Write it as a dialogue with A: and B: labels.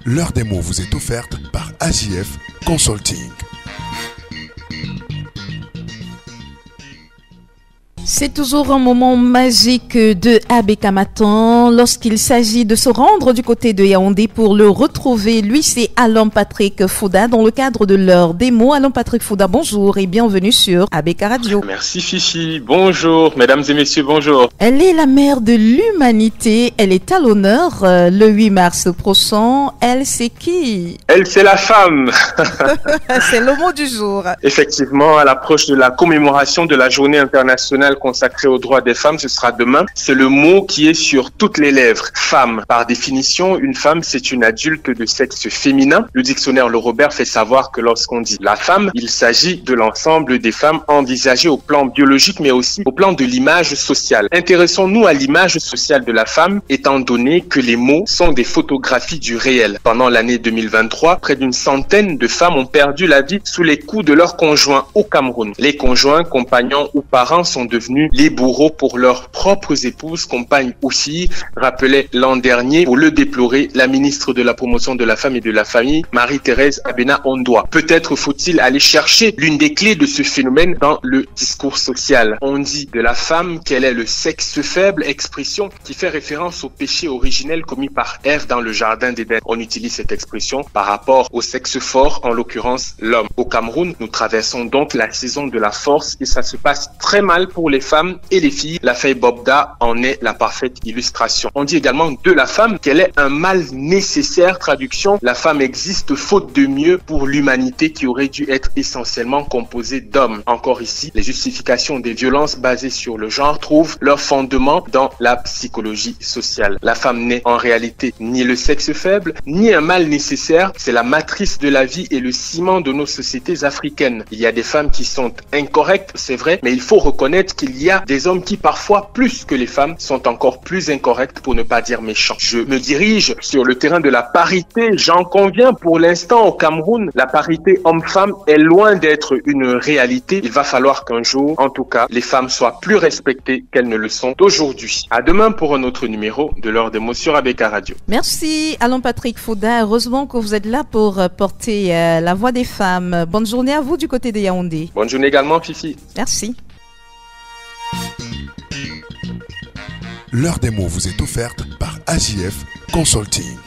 A: L'heure des mots vous est offerte par AJF Consulting.
B: C'est toujours un moment magique de Abeka Matin lorsqu'il s'agit de se rendre du côté de Yaoundé pour le retrouver. Lui, c'est Alain Patrick Fouda dans le cadre de l'heure des mots. Alain Patrick Fouda, bonjour et bienvenue sur Abeka Radio.
C: Merci Fifi, bonjour mesdames et messieurs, bonjour.
B: Elle est la mère de l'humanité, elle est à l'honneur le 8 mars prochain. Elle, c'est qui?
C: Elle, c'est la femme.
B: C'est le mot du jour.
C: Effectivement, à l'approche de la commémoration de la journée internationale consacrée aux droits des femmes, ce sera demain. C'est le mot qui est sur toutes les lèvres. Femme. Par définition, une femme, c'est une adulte de sexe féminin. Le dictionnaire Le Robert fait savoir que lorsqu'on dit la femme, il s'agit de l'ensemble des femmes envisagées au plan biologique, mais aussi au plan de l'image sociale. Intéressons-nous à l'image sociale de la femme, étant donné que les mots sont des photographies du réel. Pendant l'année 2023, près d'une centaine de femmes ont perdu la vie sous les coups de leurs conjoints au Cameroun. Les conjoints, compagnons ou parents sont devenus les bourreaux pour leurs propres épouses, compagnes ou filles, rappelait l'an dernier, pour le déplorer, la ministre de la Promotion de la Femme et de la Famille, Marie-Thérèse Abena Ondoa. Peut-être faut-il aller chercher l'une des clés de ce phénomène dans le discours social. On dit de la femme qu'elle est le sexe faible, expression qui fait référence au péché originel commis par Ève dans le jardin d'Éden. On utilise cette expression par rapport au sexe fort, en l'occurrence l'homme. Au Cameroun, nous traversons donc la saison de la force et ça se passe très mal pour les femmes et les filles. La feuille Bobda en est la parfaite illustration. On dit également de la femme qu'elle est un mal nécessaire. Traduction, la femme existe faute de mieux pour l'humanité qui aurait dû être essentiellement composée d'hommes. Encore ici, les justifications des violences basées sur le genre trouvent leur fondement dans la psychologie sociale. La femme n'est en réalité ni le sexe faible, ni un mal nécessaire. C'est la matrice de la vie et le ciment de nos sociétés africaines. Il y a des femmes qui sont incorrectes, c'est vrai, mais il faut reconnaître qu'il y a des hommes qui parfois, plus que les femmes, sont encore plus incorrects pour ne pas dire méchants. Je me dirige sur le terrain de la parité. J'en conviens pour l'instant au Cameroun, la parité homme-femme est loin d'être une réalité. Il va falloir qu'un jour, en tout cas, les femmes soient plus respectées qu'elles ne le sont aujourd'hui. À demain pour un autre numéro de l'heure des mots sur Abeka Radio.
B: Merci Alain Patrick Fouda. Heureusement que vous êtes là pour porter la voix des femmes. Bonne journée à vous du côté de Yaoundé.
C: Bonne journée également Fifi.
B: Merci.
A: L'heure des mots vous est offerte par AJF Consulting.